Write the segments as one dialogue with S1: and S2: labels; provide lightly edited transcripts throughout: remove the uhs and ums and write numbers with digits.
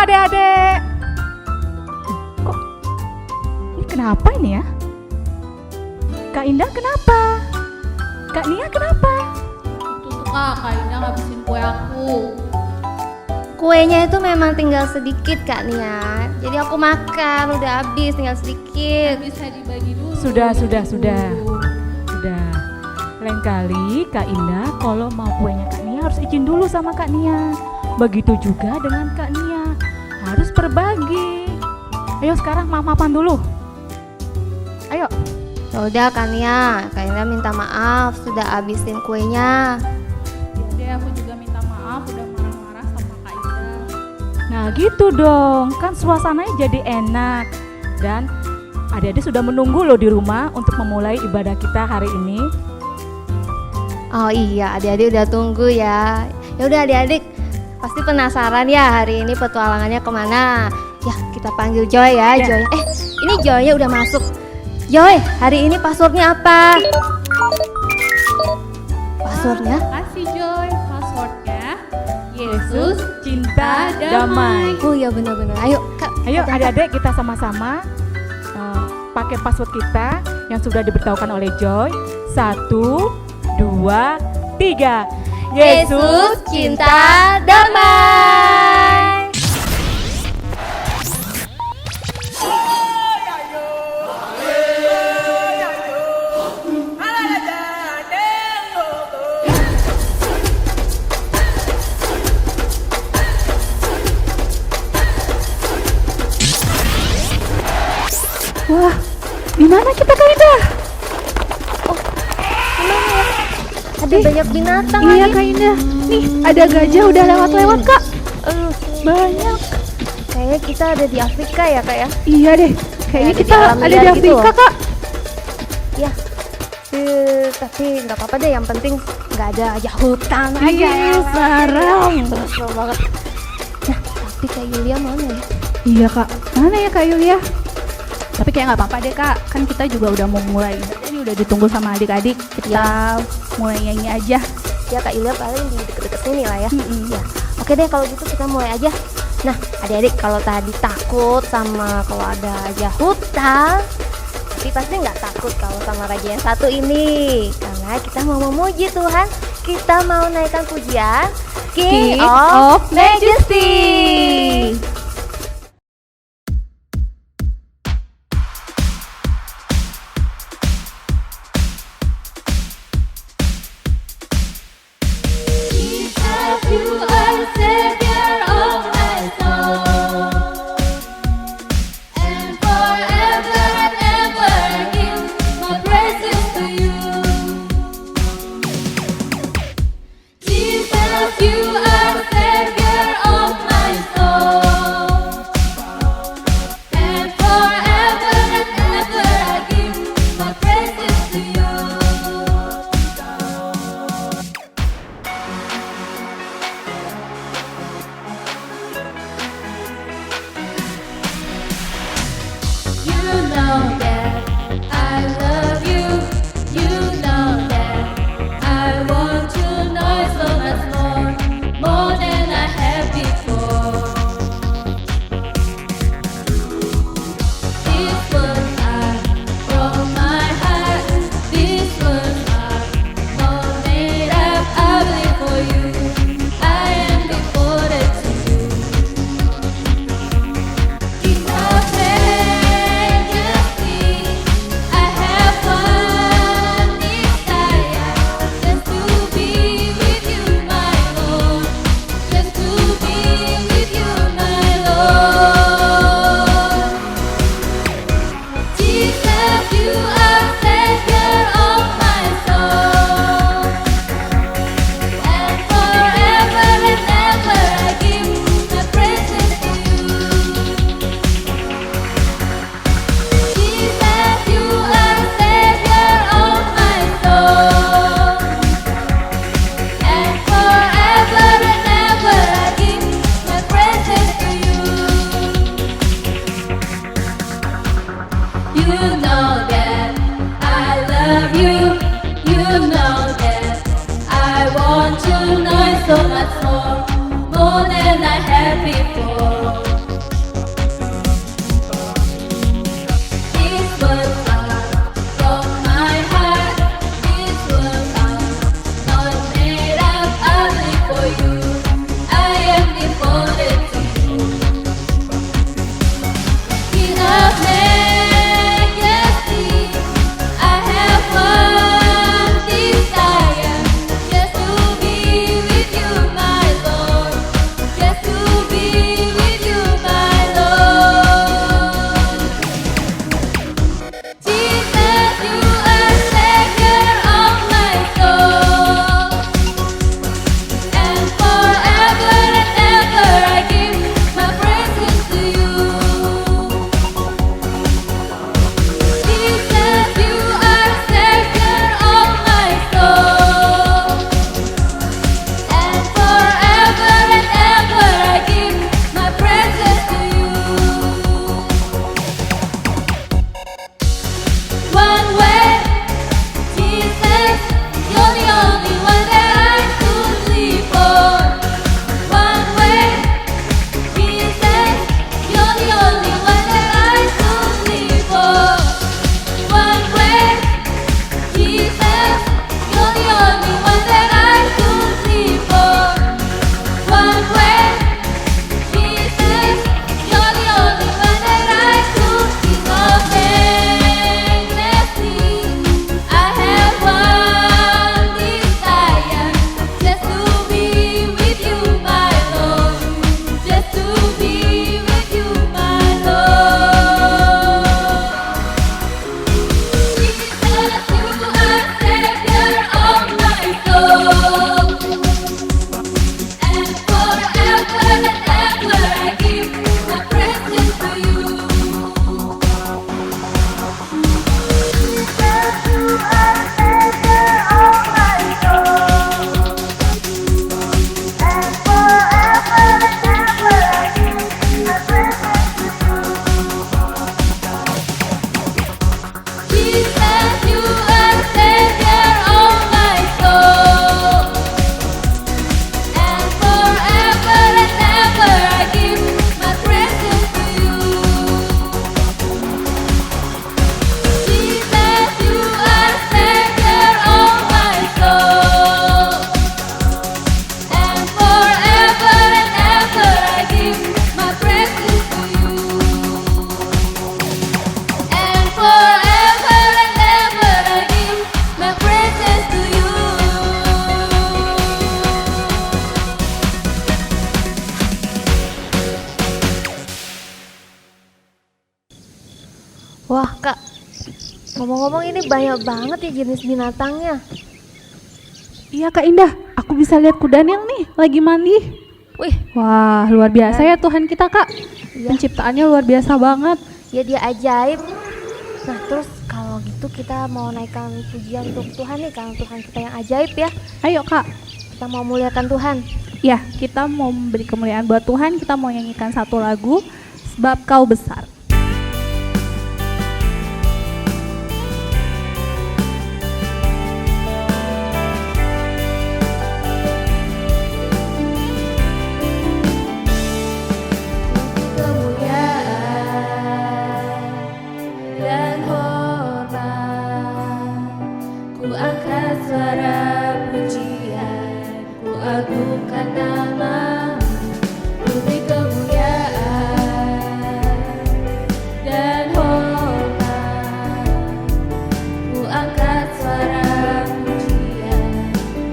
S1: adik-adik. Kok ini kenapa ini ya? Kak Indah kenapa? Kak Nia kenapa?
S2: Itu tuh Kak Indah ngabisin kue aku.
S3: Kuenya itu memang tinggal sedikit Kak Nia. Jadi aku makan, udah habis, tinggal sedikit.
S2: Bisa dibagi dulu.
S1: Sudah. Lain kali Kak Indah kalau mau kuenya Kak Nia harus izin dulu sama Kak Nia. Begitu juga dengan Kak Nia, harus berbagi. Ayo sekarang maaf-maafan dulu. Ayo.
S3: Ya udah Kak Nia minta maaf sudah habisin kuenya.
S2: Ya aku juga minta maaf udah marah-marah sama Kak Indah.
S1: Nah gitu dong, kan suasananya jadi enak. Dan adik-adik sudah menunggu loh di rumah untuk memulai ibadah kita hari ini.
S3: Oh iya, adik-adik udah tunggu ya. Ya udah adik-adik, pasti penasaran ya hari ini petualangannya kemana. Ya kita panggil Joy ya,
S1: Ya.
S3: Joy. Ini Joynya udah masuk. Joy, hari ini passwordnya apa? Passwordnya?
S2: Kasih Joy, passwordnya Yesus
S1: Cinta damai.
S3: Oh iya benar-benar. Ayo Kak.
S1: Ayo
S3: kita-
S1: adik-adik kita sama-sama pakai password kita yang sudah diberitahukan oleh Joy. 1, 2, 3.
S3: Yesus cinta damai.
S1: Wah, di mana kita Kak Indah?
S3: Gimana ya? Ada banyak binatang
S1: Iya
S3: lagi.
S1: Kak Indah. Nih, ada gajah udah lewat-lewat Kak. Banyak.
S3: Kayaknya kita ada di Afrika ya Kak ya.
S1: Iya deh. Kayaknya
S3: Ada di
S1: kita
S3: alam
S1: ada di
S3: liar gitu
S1: Afrika
S3: loh.
S1: Kak.
S3: Ya. Tapi nggak apa-apa deh. Yang penting nggak ada aja hutan aja.
S1: Iya, serem.
S3: Serem banget. Nah, tapi Kak Yulia mana ya?
S1: Iya Kak. Mana ya Kak Yulia? Tapi kayak nggak apa-apa deh Kak. Kan kita juga udah mau mulai. Ini udah ditunggu sama adik-adik. Kita mulai nyanyi aja.
S3: Ya Kak Yulia paling di deket-deket sini lah ya.
S1: Mm-mm.
S3: Ya. Oke deh kalau gitu kita mulai aja. Nah, adik-adik kalau tadi takut sama kalau ada aja hutan, tapi pasti nggak takut kalau sama raja yang satu ini. Karena kita mau memuji Tuhan, kita mau naikkan pujian King of Majesty.
S2: You are Savior of my soul, and forever and ever I give my praises to you. Jesus, you are Savior of my soul, and forever and ever I give my praises to you. You know that I love you. You know that I want to know so much more than I have before. These words are from my heart. These words are all made up. I live for you. I am devoted to you. King of Majesty.
S3: Wah Kak, ngomong-ngomong ini banyak banget ya jenis binatangnya.
S1: Iya Kak Indah, aku bisa lihat kuda Nil nih lagi mandi.
S3: Wih,
S1: Wah, luar biasa ya Tuhan kita Kak.
S3: iya,
S1: Penciptaannya luar biasa banget.
S3: ya dia ajaib. Nah terus kalau gitu kita mau naikkan pujian untuk Tuhan nih, karena Tuhan kita yang ajaib ya.
S1: Ayo Kak.
S3: Kita mau muliakan Tuhan.
S1: Ya, kita mau memberi kemuliaan buat Tuhan. Kita mau nyanyikan satu lagu, Sebab Kau Besar.
S2: Kemuliaan dan hormat, ku angkat suara pujian, ku agungkan nama-Mu. Ku beri kemuliaan dan hormat, ku angkat suara pujian,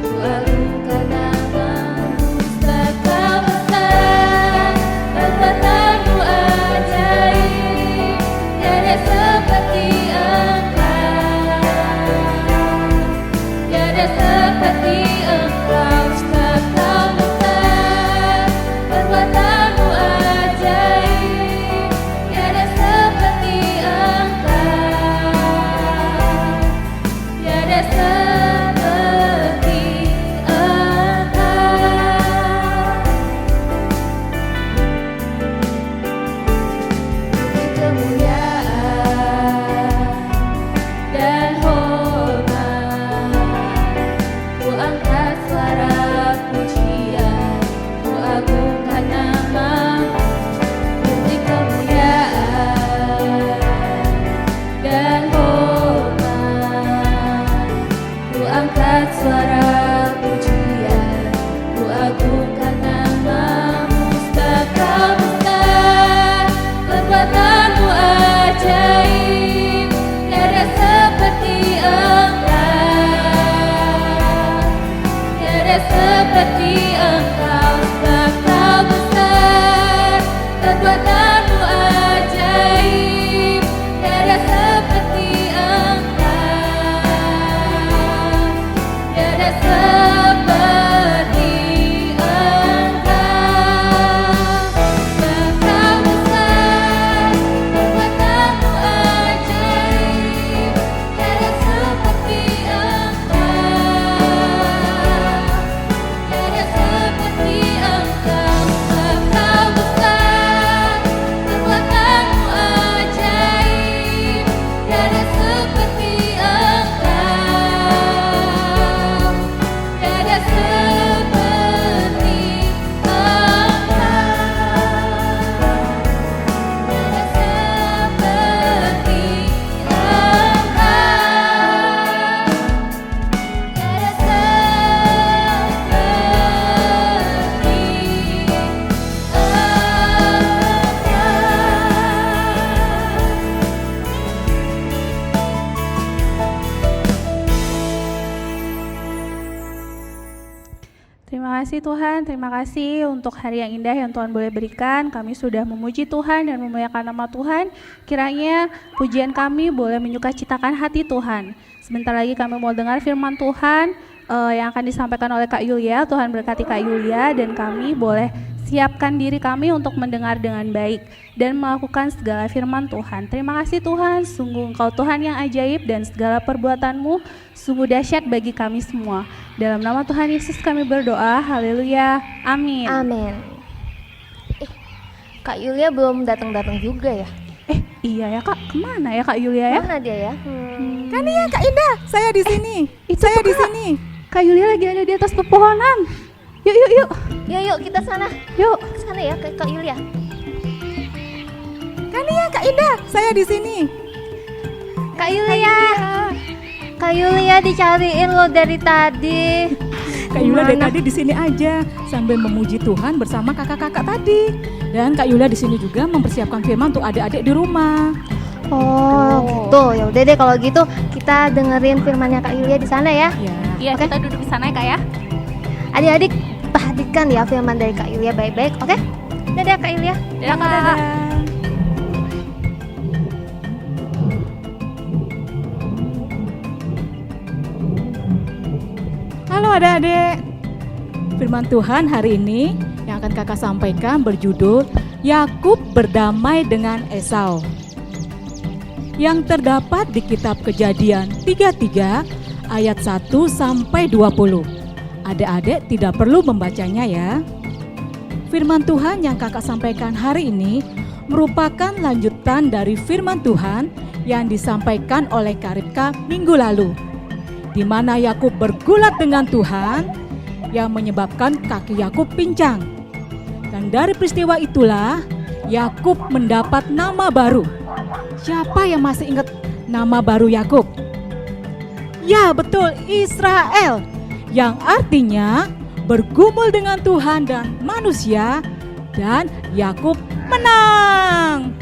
S2: ku agungkan nama-Mu. Sebab Kau besar, perbuatan-Mu ajaib, tiada seperti Engkau, tiada seperti Engkau. Sebab Kau besar, perbuatan-Mu ajaib, tiada seperti Engkau, tiada seperti kemuliaan dan hormat, ku angkat suara pujian, ku agungkan nama-Mu. Ku beri kemuliaan dan hormat, ku angkat suara pujian, ku agungkan nama-Mu. Sebab Kau besar, perbuatan-Mu ajaib, tiada seperti Engkau, tiada seperti Engkau. Sebab Kau besar, perbuatan-Mu ajaib, tiada seperti Engkau, tiada seperti Engkau. Sebab Kau besar, perbuatan-Mu ajaib, tiada seperti Engkau, tiada seperti Engkau. Sebab Kau besar, perbuatan-Mu ajaib, tiada seperti Engkau, tiada seperti
S1: Terima kasih Tuhan, terima kasih untuk hari yang indah yang Tuhan boleh berikan. Kami sudah memuji Tuhan dan memuliakan nama Tuhan. Kiranya pujian kami boleh menyukacitakan hati Tuhan. Sebentar lagi kami mau dengar firman Tuhan yang akan disampaikan oleh Kak Yulia. Tuhan berkati Kak Yulia dan kami boleh siapkan diri kami untuk mendengar dengan baik dan melakukan segala firman Tuhan. Terima kasih Tuhan, sungguh Engkau Tuhan yang ajaib dan segala perbuatan-Mu sungguh dahsyat bagi kami semua. Dalam nama Tuhan Yesus kami berdoa, haleluya, amin.
S3: Amin. Kak Yulia belum datang-datang juga ya?
S1: Iya ya Kak, kemana ya Kak Yulia ya?
S3: Mana dia ya?
S4: Kan iya Kak Indah, saya di sini. Saya di sini.
S1: Kak Yulia lagi ada di atas pepohonan. Yuk, yuk, yuk.
S3: Yuk kita sana.
S1: Yuk.
S3: Ke sana ya ke Kak Yulia.
S4: Kan iya Kak Indah, saya di sini.
S3: Kak Yulia. Kak Yulia dicariin lo dari tadi.
S4: Kak Yulia dari
S3: Gimana?
S4: tadi di sini aja sambil memuji Tuhan bersama kakak-kakak tadi. Dan Kak Yulia di sini juga mempersiapkan firman untuk adik-adik di rumah.
S3: Oh, gitu. Ya udah deh kalau gitu kita dengerin firmannya Kak Yulia di sana ya.
S4: Ya.
S1: Iya,
S3: Oke.
S1: kita duduk di sana ya Kak ya.
S3: Adik-adik perhatikan ya firman dari Kak Yulia baik-baik, oke? Dadah Kak Yulia.
S1: Dadah Kak.
S4: Dadah. adik-adik. Firman Tuhan hari ini yang akan kakak sampaikan berjudul Yakub berdamai dengan Esau, yang terdapat di kitab Kejadian 33 ayat 1 sampai 20. Adik-adik tidak perlu membacanya ya. Firman Tuhan yang kakak sampaikan hari ini merupakan lanjutan dari firman Tuhan yang disampaikan oleh Karibka minggu lalu, di mana Yakub bergulat dengan Tuhan yang menyebabkan kaki Yakub pincang. Dan dari peristiwa itulah Yakub mendapat nama baru. Siapa yang masih ingat nama baru Yakub? Ya, betul, Israel, yang artinya bergumul dengan Tuhan dan manusia, dan Yakub menang.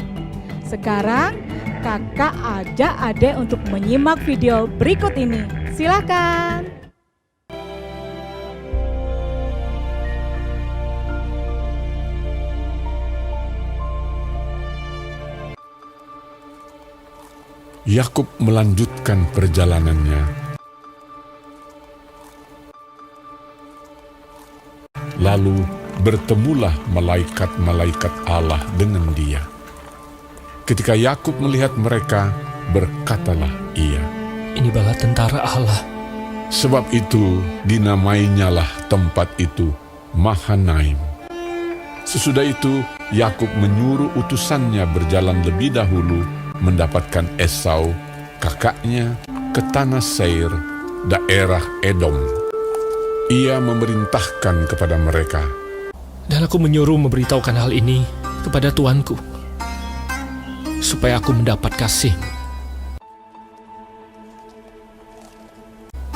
S4: Sekarang kakak ajak adik untuk menyimak video berikut ini. Silakan.
S5: Yakub melanjutkan perjalanannya. Lalu bertemulah malaikat-malaikat Allah dengan dia. Ketika Yakub melihat mereka, berkatalah ia,
S6: "Ini bala tentara Allah."
S5: Sebab itu dinamainyalah tempat itu Mahanaim. Sesudah itu Yakub menyuruh utusannya berjalan lebih dahulu mendapatkan Esau, kakaknya, ke tanah Seir, daerah Edom. Ia memerintahkan kepada mereka,
S6: Dan aku menyuruh memberitahukan hal ini kepada tuanku, supaya aku mendapat kasih.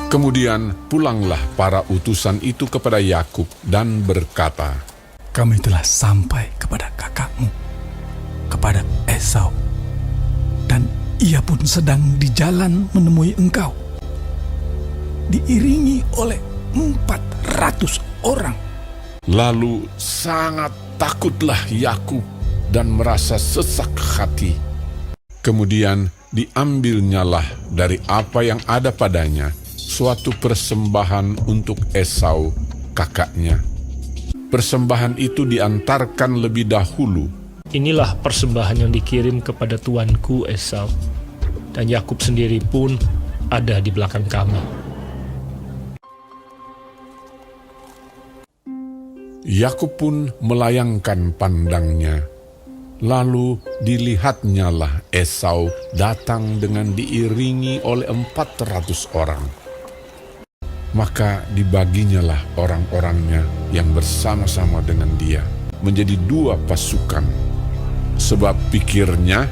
S5: Kemudian pulanglah para utusan itu kepada Yakub dan berkata,
S7: Kami telah sampai kepada kakakmu, kepada Esau, dan ia pun sedang di jalan menemui engkau, diiringi oleh 400 orang.
S5: Lalu sangat takutlah Yakub dan merasa sesak hati. Kemudian diambilnyalah dari apa yang ada padanya suatu persembahan untuk Esau, kakaknya. Persembahan itu diantarkan lebih dahulu.
S6: Inilah persembahan yang dikirim kepada tuanku Esau, dan Yakub sendiri pun ada di belakang kami.
S5: Yakub pun melayangkan pandangnya. Lalu dilihatnyalah Esau datang dengan diiringi oleh 400 orang. Maka dibaginyalah orang-orangnya yang bersama-sama dengan dia menjadi 2 pasukan. Sebab pikirnya,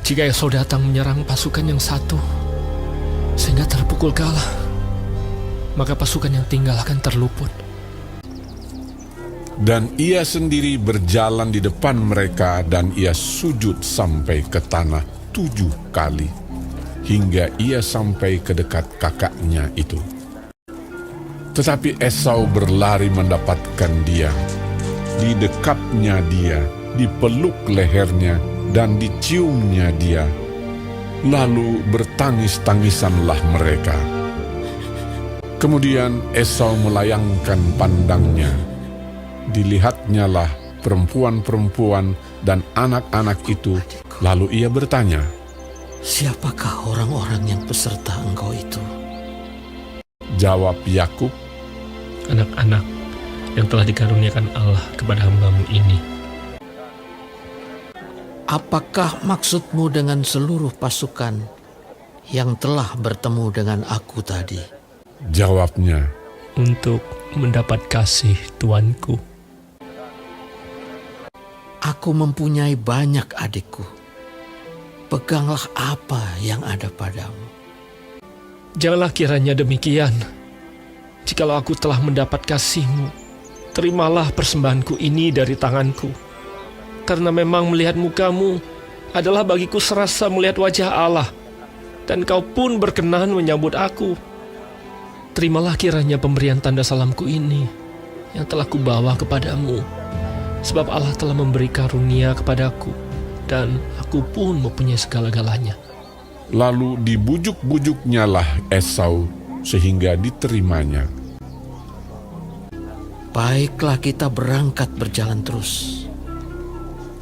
S6: Jika Esau datang menyerang pasukan yang satu, sehingga terpukul kalah, maka pasukan yang tinggal akan terluput.
S5: dan ia sendiri berjalan di depan mereka dan ia sujud sampai ke tanah 7 kali, hingga ia sampai ke dekat kakaknya itu. Tetapi Esau berlari mendapatkan dia, didekapnya dia, dipeluk lehernya, dan diciumnya dia. Lalu bertangis-tangisanlah mereka. Kemudian Esau melayangkan pandangnya. Dilihatnyalah perempuan-perempuan dan anak-anak itu. Lalu ia bertanya,
S8: Siapakah orang-orang yang peserta engkau itu?
S5: jawab Yakub,
S6: Anak-anak yang telah dikaruniakan Allah kepada hamba-Mu ini.
S8: Apakah maksudmu dengan seluruh pasukan yang telah bertemu dengan aku tadi?
S5: jawabnya,
S6: Untuk mendapat kasih tuanku.
S8: Aku mempunyai banyak adikku. Peganglah apa yang ada padamu.
S6: Janganlah kiranya demikian. Jikalau aku telah mendapat kasih-Mu, terimalah persembahanku ini dari tanganku. Karena memang melihat muka-Mu adalah bagiku serasa melihat wajah Allah, dan Kau pun berkenan menyambut aku. Terimalah kiranya pemberian tanda salamku ini yang telah kubawa kepadamu, sebab Allah telah memberi karunia kepadaku, dan aku pun mempunyai segala-galanya.
S5: Lalu dibujuk-bujuknyalah Esau sehingga diterimanya.
S8: Baiklah, kita berangkat berjalan terus.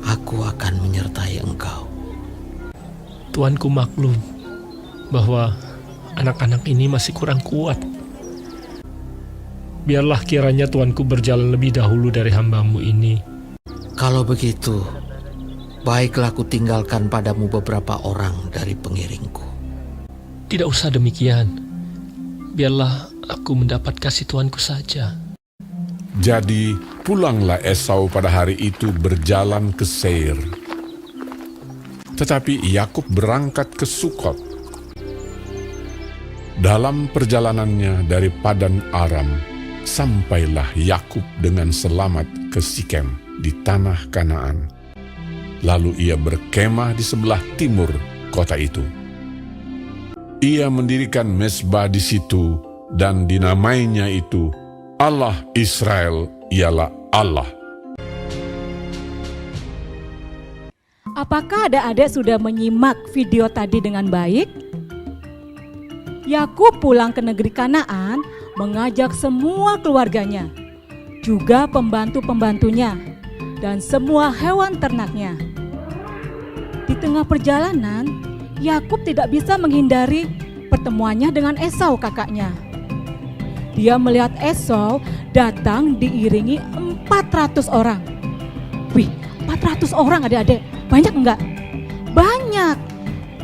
S8: Aku akan menyertai engkau.
S6: Tuanku maklum bahwa anak-anak ini masih kurang kuat. Biarlah kiranya Tuanku berjalan lebih dahulu dari hamba-Mu ini.
S8: Kalau begitu, baiklah aku tinggalkan padamu beberapa orang dari pengiringku.
S6: Tidak usah demikian. Biarlah aku mendapat kasih Tuanku saja.
S5: Jadi pulanglah Esau pada hari itu berjalan ke Seir. Tetapi Yakub berangkat ke Sukot. Dalam perjalanannya dari Padan Aram, sampailah Yakub dengan selamat ke Sikem di tanah Kanaan. Lalu ia berkemah di sebelah timur kota itu. Ia mendirikan mezbah di situ dan dinamainya itu Allah Israel ialah Allah.
S4: Apakah adik-adik sudah menyimak video tadi dengan baik? Yakub pulang ke negeri Kanaan mengajak semua keluarganya, juga pembantu-pembantunya, dan semua hewan ternaknya. Di tengah perjalanan, Yakub tidak bisa menghindari pertemuannya dengan Esau kakaknya. Dia melihat Esau datang diiringi 400 orang. Wih, 400 orang adik-adik, banyak enggak? Banyak.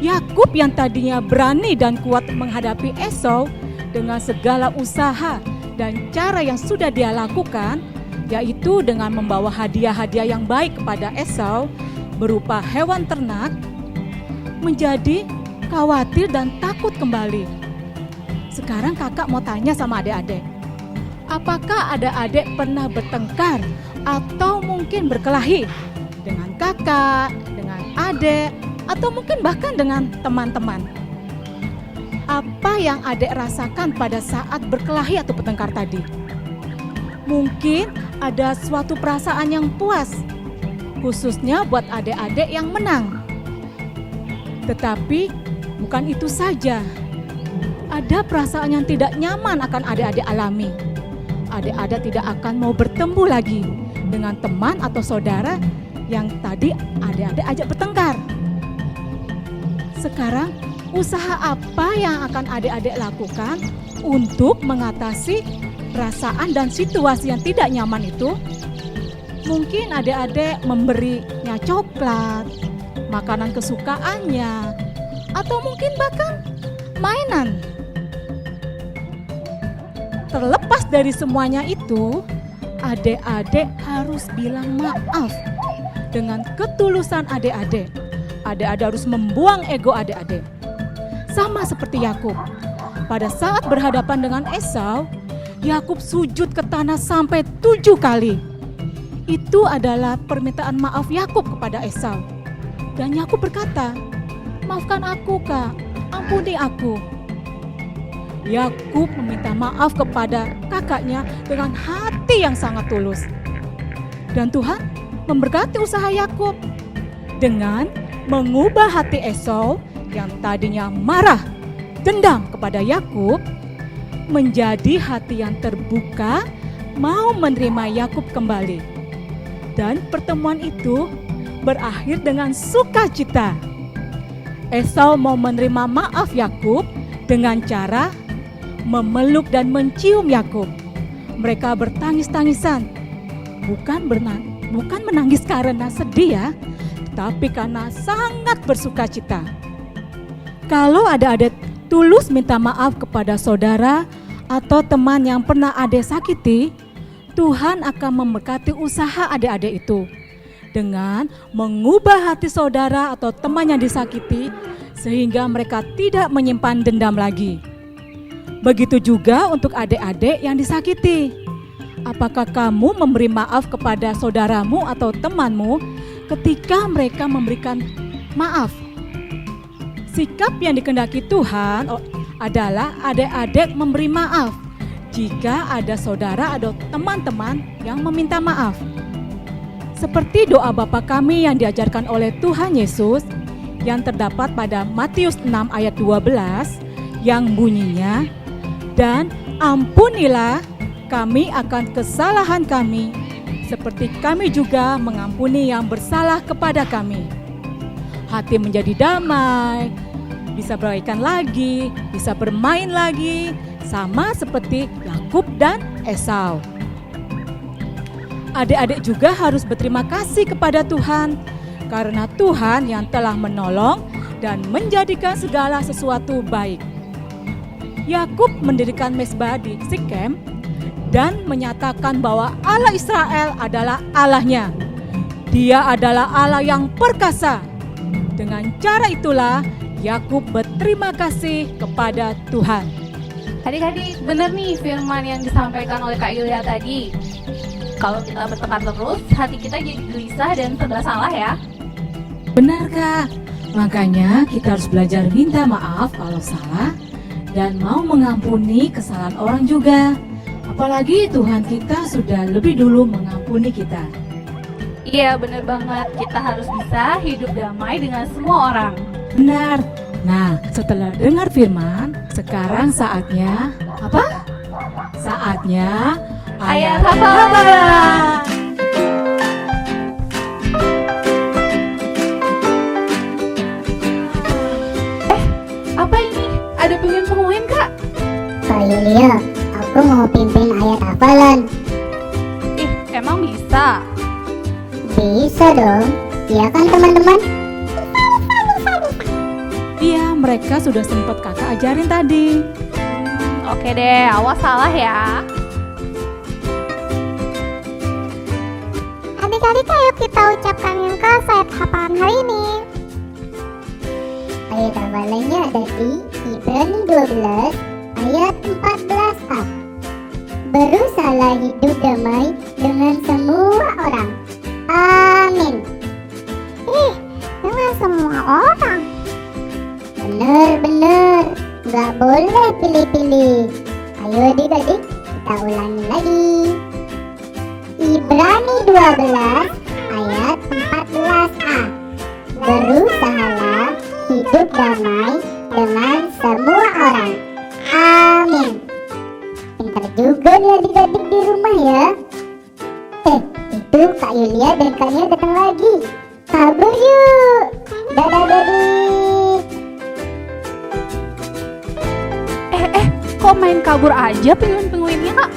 S4: Yakub yang tadinya berani dan kuat menghadapi Esau dengan segala usaha dan cara yang sudah dia lakukan, yaitu dengan membawa hadiah-hadiah yang baik kepada Esau berupa hewan ternak, menjadi khawatir dan takut kembali. Sekarang kakak mau tanya sama adik-adik, apakah adik-adik pernah bertengkar atau mungkin berkelahi dengan kakak, dengan adik, atau mungkin bahkan dengan teman-teman? Apa yang adik rasakan pada saat berkelahi atau bertengkar tadi? Mungkin ada suatu perasaan yang puas, khususnya buat adik-adik yang menang. Tetapi bukan itu saja. Ada perasaan yang tidak nyaman akan adik-adik alami. Adik-adik tidak akan mau bertemu lagi dengan teman atau saudara yang tadi adik-adik ajak bertengkar. Sekarang, usaha apa yang akan adik-adik lakukan untuk mengatasi perasaan dan situasi yang tidak nyaman itu? Mungkin adik-adik memberinya coklat, makanan kesukaannya, atau mungkin bahkan mainan. Terlepas dari semuanya itu, adik-adik harus bilang maaf dengan ketulusan adik-adik. Adik-adik harus membuang ego adik-adik. Sama seperti Yakub. Pada saat berhadapan dengan Esau, Yakub sujud ke tanah sampai 7 kali. Itu adalah permintaan maaf Yakub kepada Esau. Dan Yakub berkata, "Maafkan aku, Kak. Ampuni aku." Yakub meminta maaf kepada kakaknya dengan hati yang sangat tulus. Dan Tuhan memberkati usaha Yakub dengan mengubah hati Esau yang tadinya marah, dendam kepada Yakub, menjadi hati yang terbuka, mau menerima Yakub kembali. Dan pertemuan itu berakhir dengan sukacita. Esau mau menerima maaf Yakub dengan cara memeluk dan mencium Yakub. Mereka bertangis-tangisan, bukan menangis karena sedih ya, tapi karena sangat bersukacita. Kalau adik-adik tulus minta maaf kepada saudara atau teman yang pernah adik sakiti, Tuhan akan memberkati usaha adik-adik itu dengan mengubah hati saudara atau teman yang disakiti sehingga mereka tidak menyimpan dendam lagi. Begitu juga untuk adik-adik yang disakiti. Apakah kamu memberi maaf kepada saudaramu atau temanmu ketika mereka memberikan maaf? Sikap yang dikehendaki Tuhan adalah adik-adik memberi maaf jika ada saudara atau teman-teman yang meminta maaf. Seperti doa Bapa kami yang diajarkan oleh Tuhan Yesus yang terdapat pada Matius 6 ayat 12 yang bunyinya, "Dan ampunilah kami akan kesalahan kami, seperti kami juga mengampuni yang bersalah kepada kami. Hati menjadi damai, bisa berbaikan lagi, bisa bermain lagi, sama seperti Yakub dan Esau. Adik-adik juga harus berterima kasih kepada Tuhan, karena Tuhan yang telah menolong dan menjadikan segala sesuatu baik. Yakub mendirikan mezbah di Sikem dan menyatakan bahwa Allah Israel adalah Allahnya. Dia adalah Allah yang perkasa. Dengan cara itulah Yakub berterima kasih kepada Tuhan.
S2: Adik-adik, bener nih firman yang disampaikan oleh Kak Yulia tadi. Kalau kita bertengkar terus, hati kita jadi gelisah dan serba salah ya.
S1: Benar Kak, makanya kita harus belajar minta maaf kalau salah dan mau mengampuni kesalahan orang juga. Apalagi Tuhan kita sudah lebih dulu mengampuni kita.
S2: Iya, bener banget. Kita harus bisa hidup damai dengan semua orang.
S1: Benar. Nah, setelah dengar firman, sekarang saatnya apa? Saatnya
S2: Ayat hafalan. Apa ini? Ada penguin Kak?
S9: Kak Yulia, aku mau pimpin ayat hafalan.
S2: Ih, emang bisa?
S9: Bisa dong, iya kan teman-teman?
S4: Iya, mereka sudah sempat kakak ajarin tadi.
S2: Oke deh, awas salah ya.
S9: Adik-adik, ayo kita ucapkan yang kelas ayat hafalan hari ini. Ayat hafalannya ada di Ibrani 12 ayat 14a. Berusahalah hidup damai dengan semua orang. Amin. Dengan semua orang? Bener, nggak boleh pilih-pilih. Ayo adik-adik, kita ulangi lagi. Ibrani 12 ayat 14a. Berusahalah hidup damai dengan semua orang. Amin. Pintar juga nih adik-adik di rumah ya. Itu Kak Yulia dan Kak Nia datang lagi. Kabur yuk. Dadah adik.
S2: Kok main kabur aja penguin-penguinnya Kak?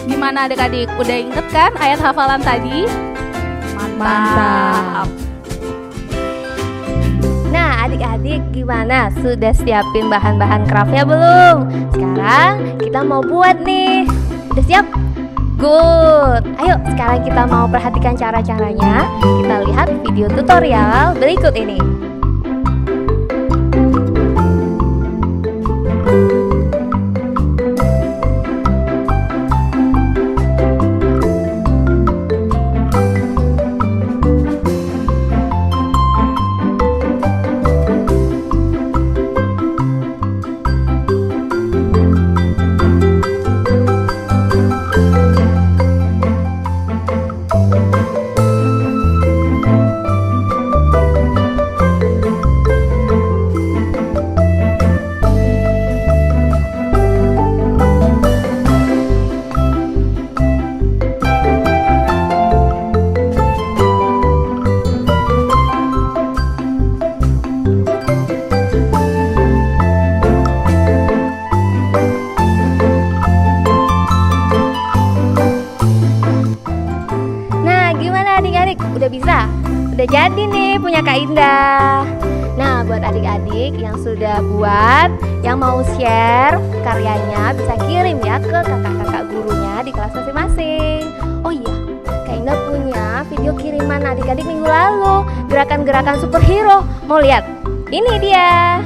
S2: Gimana adik-adik? Udah inget kan ayat hafalan tadi? Mantap.
S3: Nah adik-adik gimana? Sudah siapin bahan-bahan craftnya belum? Sekarang kita mau buat nih. Udah siap? Good. Ayo sekarang kita mau perhatikan cara-caranya. Kita lihat video tutorial berikut ini. Udah bisa? Udah jadi nih punya Kak Indah. Nah buat adik-adik yang sudah buat, yang mau share karyanya bisa kirim ya ke kakak-kakak gurunya di kelas masing-masing. Oh iya, Kak Indah punya video kiriman adik-adik minggu lalu, gerakan-gerakan superhero. Mau lihat? Ini dia.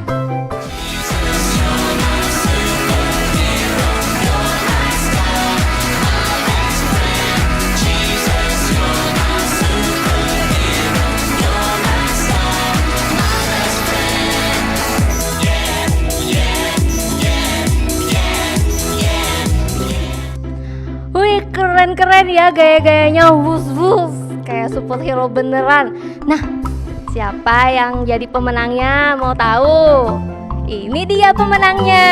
S3: Keren-keren ya gaya-gayanya, wus-wus kayak superhero beneran. Nah, siapa yang jadi pemenangnya? Mau tahu? Ini dia pemenangnya.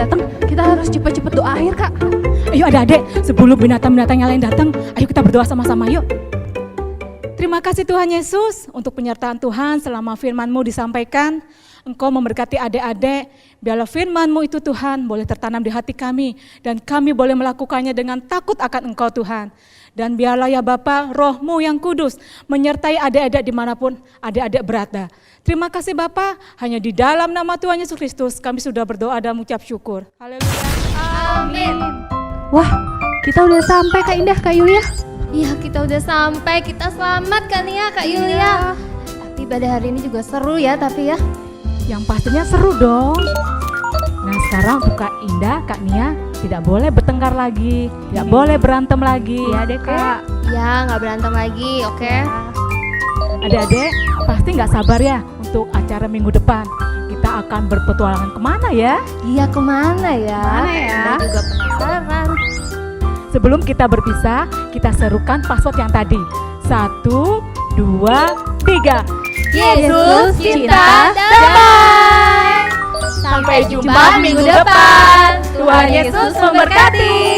S1: datang, kita harus cepet-cepet doa akhir, Kak.
S4: Ayo adik-adik, sebelum binatang-binatang yang lain datang, ayo kita berdoa sama-sama yuk. Terima kasih Tuhan Yesus untuk penyertaan Tuhan selama firman-Mu disampaikan. Engkau memberkati adik-adik, biarlah firman-Mu itu Tuhan boleh tertanam di hati kami dan kami boleh melakukannya dengan takut akan Engkau Tuhan. Dan biarlah ya Bapa, Roh-Mu yang kudus menyertai adik-adik dimanapun adik-adik berada. Terima kasih Bapa, hanya di dalam nama Tuhan Yesus Kristus kami sudah berdoa dan mengucap syukur. Haleluya.
S3: Amin.
S1: Wah, kita udah sampai Kak Indah, Kak Yulia.
S3: Iya, kita udah sampai. Kita selamat kan ya Kak Yulia. Tapi pada hari ini juga seru ya, tapi ya.
S4: Yang pastinya seru dong. Nah sekarang untuk Kak Indah, Kak Nia tidak boleh bertengkar lagi, tidak boleh berantem lagi.
S1: Iya deh, Kak.
S3: Ya, nggak berantem lagi, oke?
S4: Adik-adik pasti nggak sabar ya untuk acara minggu depan. Kita akan berpetualangan kemana ya?
S3: Iya, kemana ya?
S1: Kemana ya?
S3: Kita juga penasaran.
S4: Sebelum kita berpisah, kita serukan password yang tadi. 1, 2, 3.
S3: Yesus cinta damai. Sampai jumpa minggu depan. Tuhan Yesus memberkati.